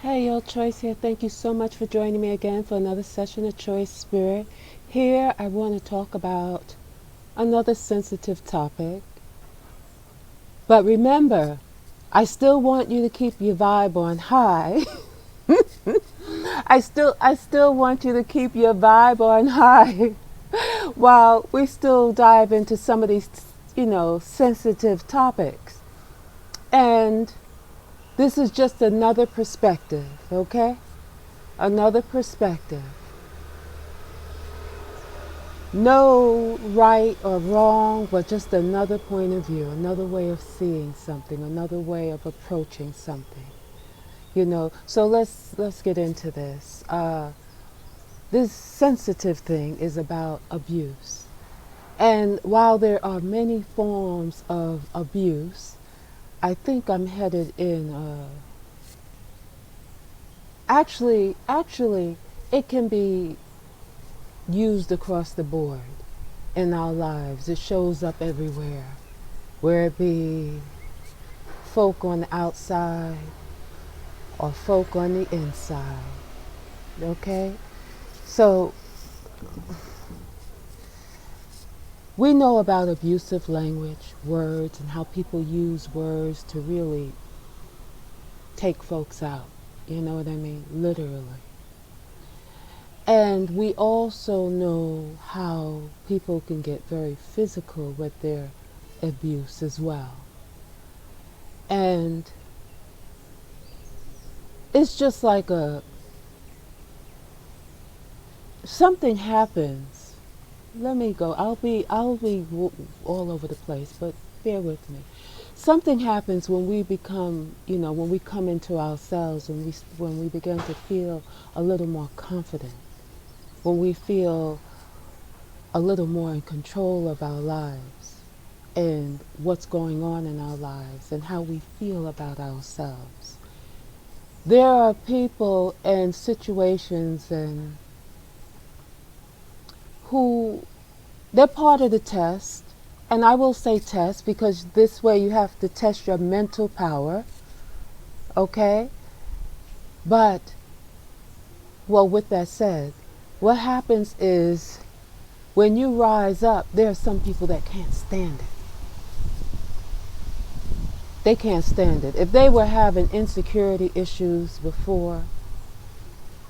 Hey, yo, Choice here. Thank you so much for joining me again for another session of Choice Spirit. Here, I want to talk about another sensitive topic. But remember, I still want you to keep your vibe on high. I still want you to keep your vibe on high while we still dive into some of these, sensitive topics. And this is just another perspective, okay? Another perspective. No right or wrong, but just another point of view, another way of seeing something, another way of approaching something. So let's get into this. This sensitive thing is about abuse. And while there are many forms of abuse, I think I'm headed in actually it can be used across the board in our lives. It shows up everywhere, where it be folk on the outside or folk on the inside. Okay? So we know about abusive language, words, and how people use words to really take folks out. You know what I mean? Literally. And we also know how people can get very physical with their abuse as well. And it's just like something happens. Let me go. I'll be all over the place, but bear with me. Something happens when we become, when we come into ourselves, when we begin to feel a little more confident, when we feel a little more in control of our lives and what's going on in our lives and how we feel about ourselves. There are people and situations and who they're part of the test, and I will say test because this way you have to test your mental power, okay? But, well, with that said, what happens is when you rise up, there are some people that can't stand it. They can't stand it. If they were having insecurity issues before,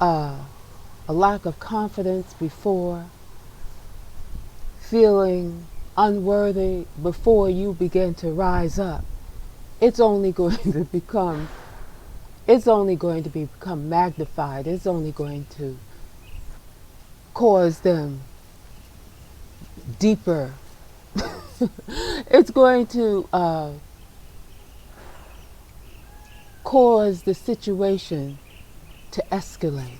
a lack of confidence before, feeling unworthy before you begin to rise up, it's only going to become magnified. It's only going to cause them deeper. It's going to cause the situation to escalate.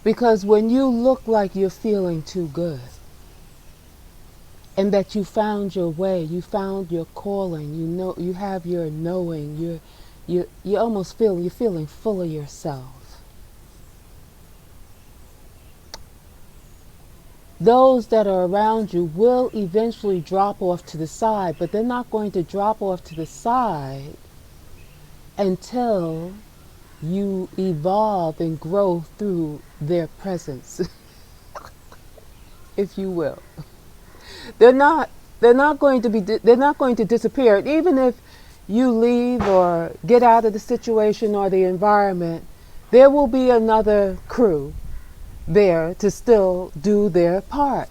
Because when you look like you're feeling too good and that you found your way, you found your calling, you have your knowing, you almost feel you're feeling full of yourself. Those that are around you will eventually drop off to the side, but they're not going to drop off to the side until you evolve and grow through their presence, if you will. They're not going to disappear. Even if you leave or get out of the situation or the environment, there will be another crew there to still do their part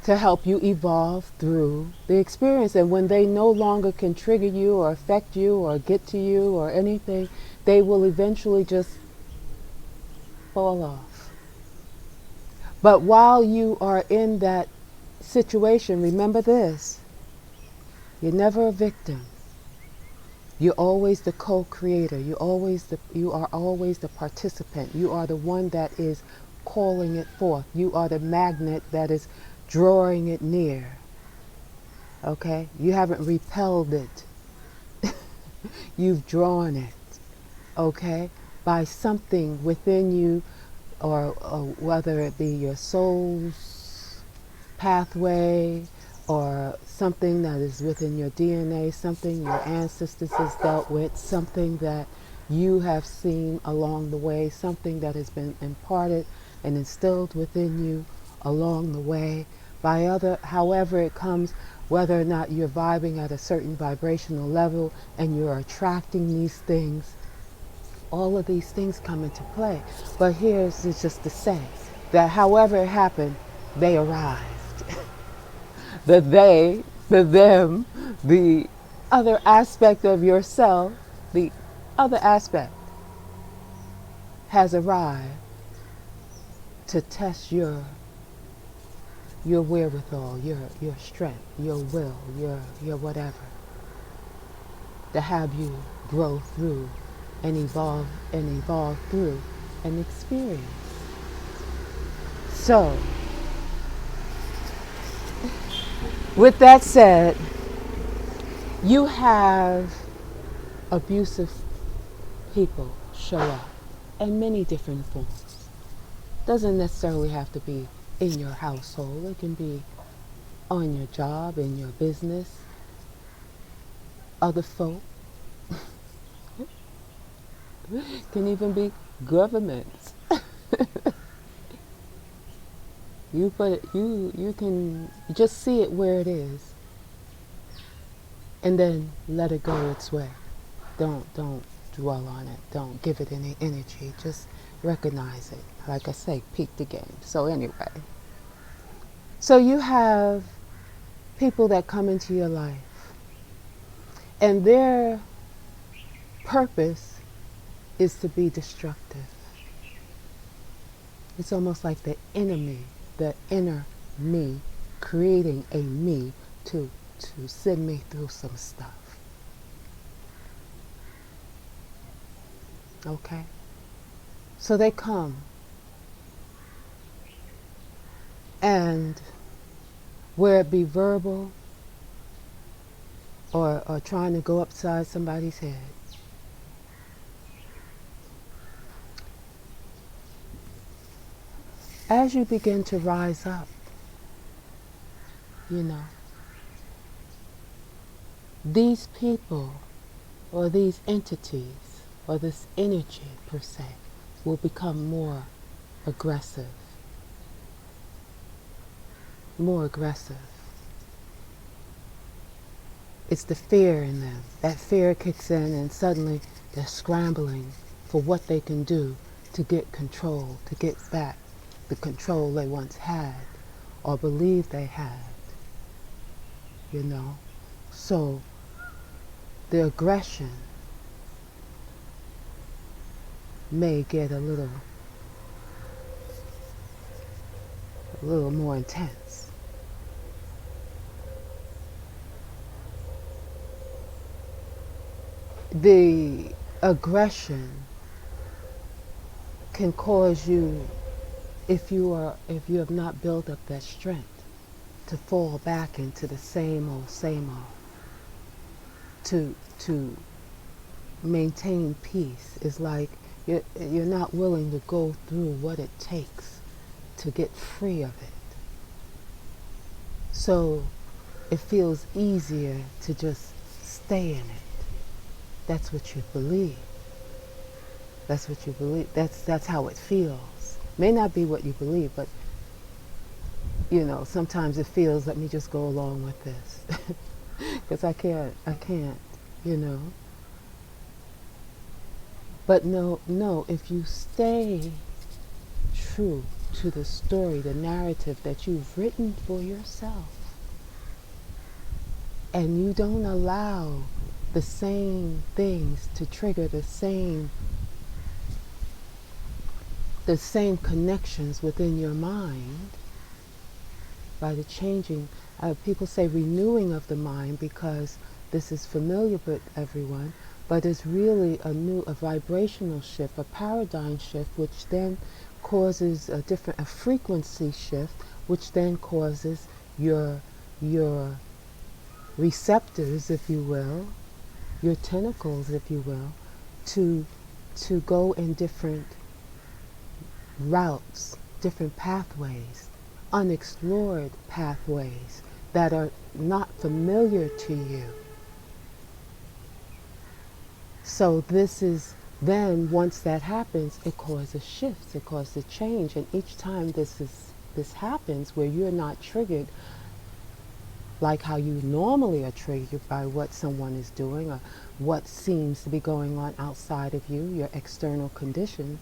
to help you evolve through the experience. And when they no longer can trigger you or affect you or get to you or anything, they will eventually just fall off. But while you are in that situation, remember this: you're never a victim. You're always the co-creator. You are always the participant. You are the one that is calling it forth. You are the magnet that is drawing it near. Okay? You haven't repelled it. You've drawn it. Okay? By something within you, or whether it be your soul's pathway, or something that is within your DNA, something your ancestors has dealt with, something that you have seen along the way, something that has been imparted and instilled within you along the way by however it comes, whether or not you're vibing at a certain vibrational level and you're attracting these things. All of these things come into play. But here's just to say that however it happened, they arrived. The they, the them, the other aspect of yourself, the other aspect has arrived to test your wherewithal, your strength, your will, your whatever, to have you grow through and evolve through an experience. So, with that said, you have abusive people show up in many different forms. Doesn't necessarily have to be in your household. It can be on your job, in your business, other folk. Can even be governments. You can just see it where it is, and then let it go its way. Don't dwell on it. Don't give it any energy. Just recognize it. Like I say, peek the game. So anyway, so you have people that come into your life, and their purpose is to be destructive. It's almost like the enemy, the inner me, creating a me to send me through some stuff. Okay? So they come, and where it be verbal or trying to go upside somebody's head, as you begin to rise up, these people or these entities or this energy per se will become more aggressive. More aggressive. It's the fear in them. That fear kicks in and suddenly they're scrambling for what they can do to get control, to get back the control they once had or believed they had. So the aggression may get a little more intense. The aggression can cause you, if you have not built up that strength, to fall back into the same old, to maintain peace. Is like you're not willing to go through what it takes to get free of it. So it feels easier to just stay in it. That's what you believe. That's what you believe. That's how it feels. May not be what you believe, but sometimes it feels, let me just go along with this. Because I can't, But no, if you stay true to the story, the narrative that you've written for yourself, and you don't allow the same things to trigger the same connections within your mind by the changing, people say renewing of the mind because this is familiar with everyone, but it's really a vibrational shift, a paradigm shift, which then causes a frequency shift, which then causes your receptors, if you will, your tentacles, if you will, to go in different routes, different pathways, unexplored pathways that are not familiar to you. So this is then, once that happens, it causes shifts, it causes change, and each time this happens where you're not triggered like how you normally are triggered by what someone is doing or what seems to be going on outside of you, your external conditions,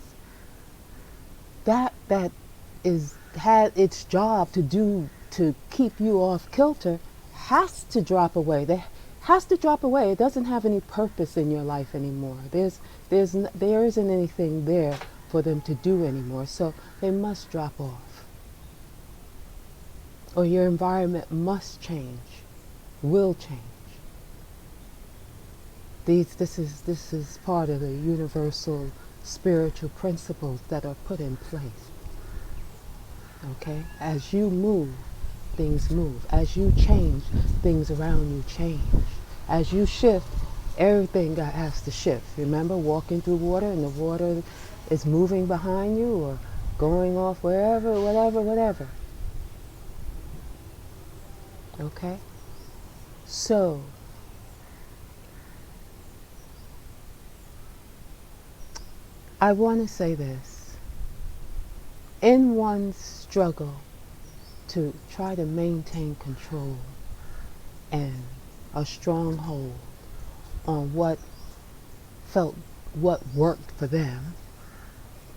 that had its job to do to keep you off kilter has to drop away. That has to drop away. It doesn't have any purpose in your life anymore. There isn't anything there for them to do anymore. So they must drop off. Or your environment must change, will change. This is part of the universal spiritual principles that are put in place. Okay? As you move, things move. As you change, things around you change. As you shift, everything has to shift. Remember walking through water and the water is moving behind you or going off wherever, whatever. Okay? So, I want to say this. In one's struggle to try to maintain control and a stronghold on what worked for them,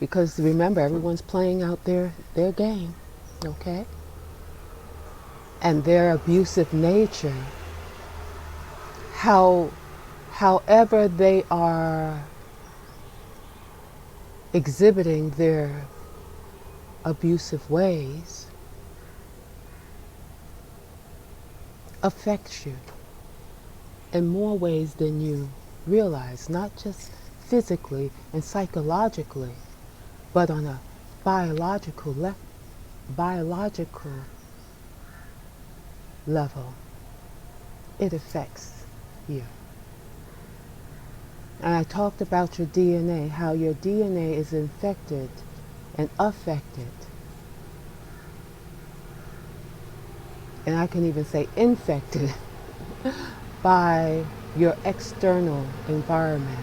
because remember, everyone's playing out their game, okay? And their abusive nature, however they are exhibiting their abusive ways, affects you in more ways than you realize, not just physically and psychologically, but on a biological level. It affects you. And I talked about your DNA, how your DNA is infected and affected. And I can even say infected by your external environment,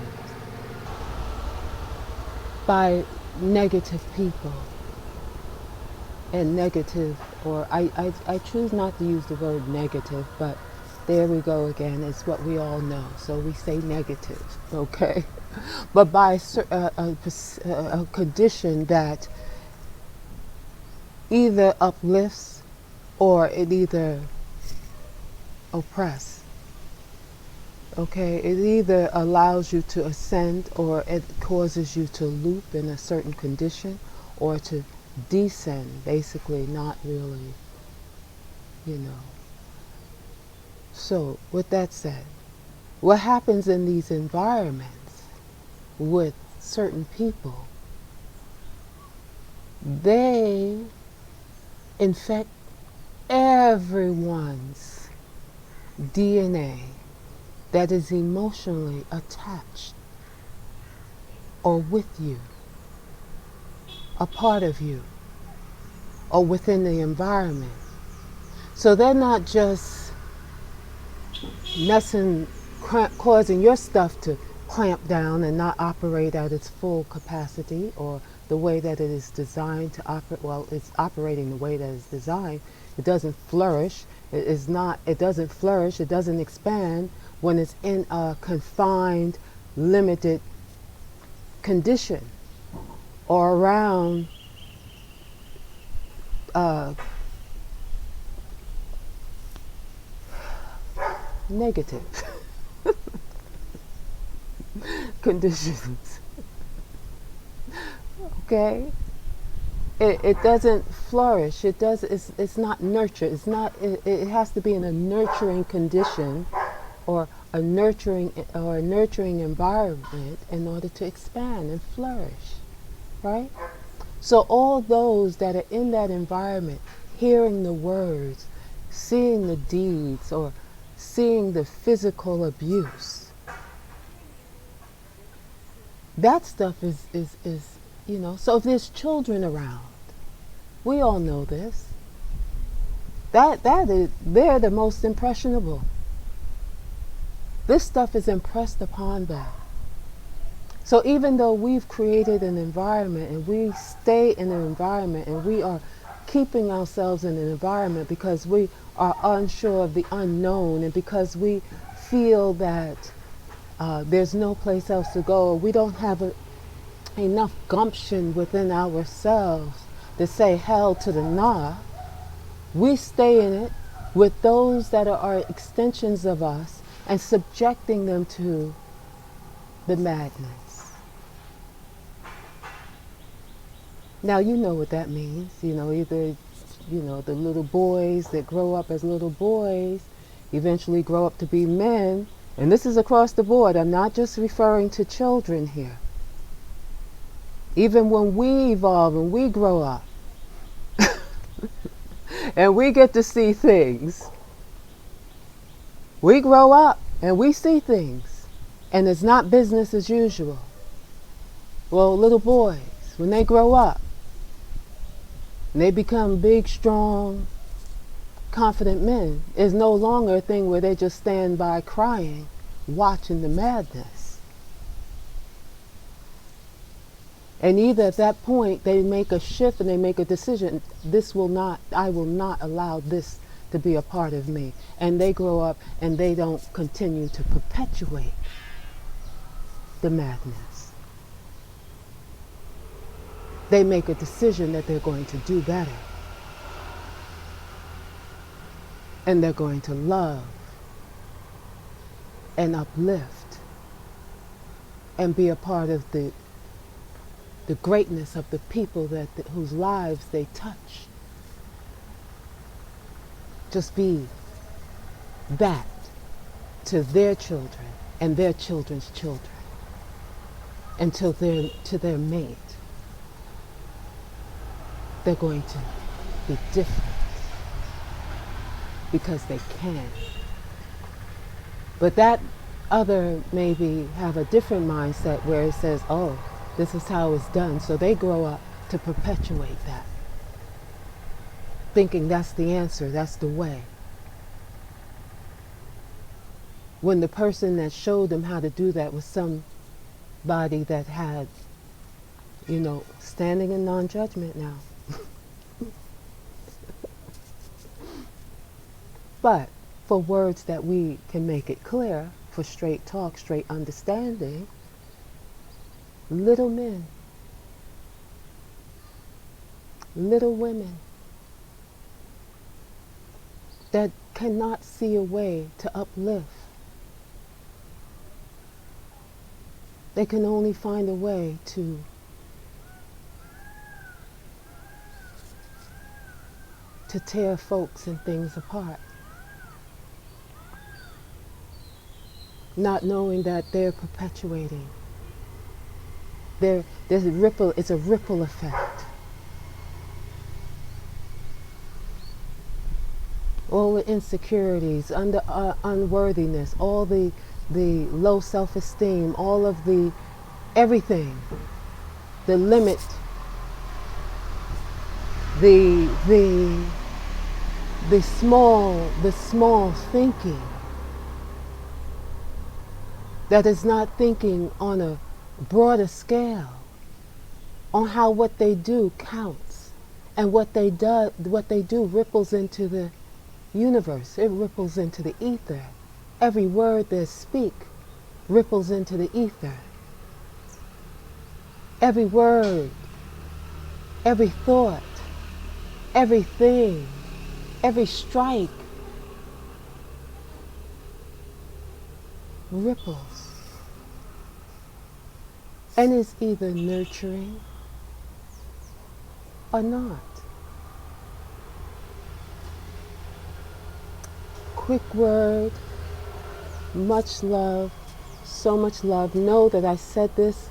by negative people and negative, or I choose not to use the word negative, but there we go again. It's what we all know, so we say negative, okay? But by a condition that either uplifts or it either oppresses, okay? It either allows you to ascend or it causes you to loop in a certain condition or to descend, basically not really, So, with that said, what happens in these environments with certain people, they infect everyone's DNA that is emotionally attached or with you, a part of you, or within the environment. So they're not just causing your stuff to clamp down and not operate at its full capacity or the way that it is designed to operate. Well, it's operating the way that it's designed. It doesn't flourish. It doesn't flourish. It doesn't expand when it's in a confined, limited condition or around negative conditions. Okay? It doesn't flourish. It's not nurtured. It has to be in a nurturing condition or a nurturing environment in order to expand and flourish. Right? So all those that are in that environment, hearing the words, seeing the deeds, or seeing the physical abuse, that stuff is so if there's children around, we all know this. they're the most impressionable. This stuff is impressed upon them. So even though we've created an environment and we stay in an environment and we are keeping ourselves in an environment because we are unsure of the unknown and because we feel that there's no place else to go, or we don't have enough gumption within ourselves to say hell to the nah, we stay in it with those that are extensions of us and subjecting them to the madness. Now you know what that means. Either, the little boys that grow up as little boys eventually grow up to be men. And this is across the board. I'm not just referring to children here. Even when we evolve and we grow up and we get to see things, we grow up and we see things. And it's not business as usual. Well, little boys, when they grow up, and they become big, strong, confident men, it's no longer a thing where they just stand by crying, watching the madness. And either at that point they make a shift and they make a decision, I will not allow this to be a part of me. And they grow up and they don't continue to perpetuate the madness. They make a decision that they're going to do better. And they're going to love and uplift and be a part of the greatness of the people whose lives they touch. Just be that to their children and their children's children until they're to their mate. They're going to be different because they can. But that other maybe have a different mindset where it says, oh, this is how it's done. So they grow up to perpetuate that, thinking that's the answer, that's the way. When the person that showed them how to do that was somebody that had, standing in non-judgment now. But for words that we can make it clear, for straight talk, straight understanding, little men, little women that cannot see a way to uplift. They can only find a way to tear folks and things apart. Not knowing that they're perpetuating. It's a ripple effect. All the insecurities, unworthiness, all the low self-esteem, all of the everything, the limit, the small thinking that is not thinking on a broader scale on how what they do counts, and what they do ripples into the universe. It ripples into the ether. Every word they speak ripples into the ether. Every word, every thought, everything, every strike ripples and is either nurturing or not. Quick word, much love, so much love. Know that I said this.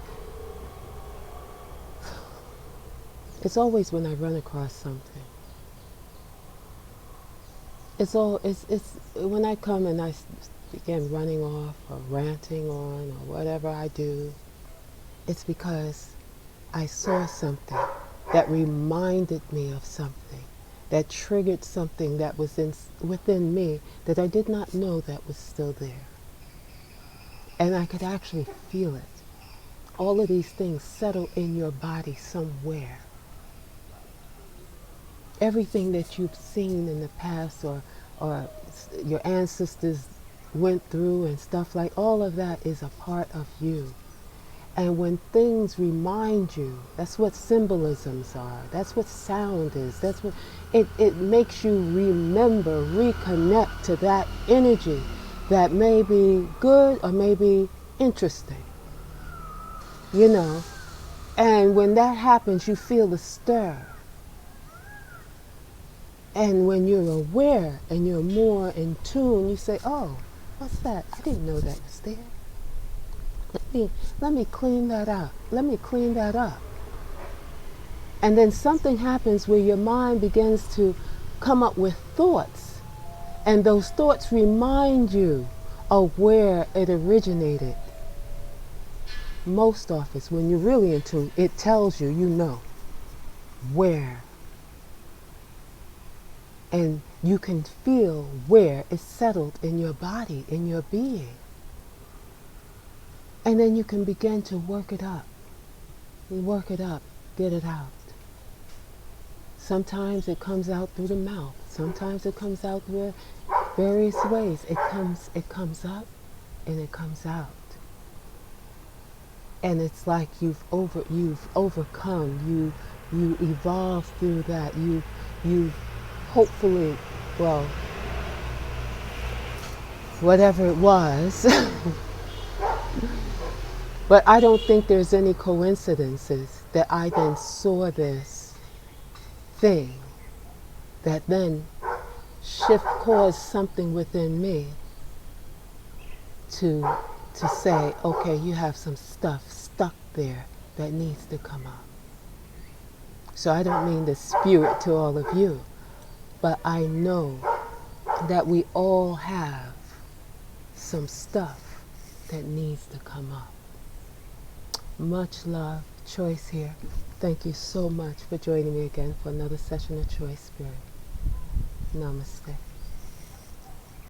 It's always when I run across something. It's when I come and I begin running off or ranting on or whatever I do, it's because I saw something that reminded me of something that triggered something that was within me that I did not know that was still there. And I could actually feel it. All of these things settle in your body somewhere. Everything that you've seen in the past or your ancestors went through and stuff, like all of that is a part of you. And when things remind you, that's what symbolisms are. That's what sound is. That's what it makes you remember, reconnect to that energy that may be good or may be interesting. You know, and when that happens, you feel the stir. And when you're aware and you're more in tune, you say, oh, what's that? I didn't know that was there. Let me clean that up. Let me clean that up. And then something happens where your mind begins to come up with thoughts. And those thoughts remind you of where it originated. Most often, when you're really in tune, it tells you, you know, where. And you can feel where it's settled in your body, in your being. And then you can begin to work it up. You work it up, get it out. Sometimes it comes out through the mouth. Sometimes it comes out through various ways. It comes up and it comes out. And it's like you've overcome, you evolved through that. You hopefully, well, whatever it was. But I don't think there's any coincidences that I then saw this thing that then caused something within me to say, okay, you have some stuff stuck there that needs to come up. So I don't mean to spew it to all of you, but I know that we all have some stuff that needs to come up. Much love, Choice here. Thank you so much for joining me again for another session of Choice Spirit. Namaste.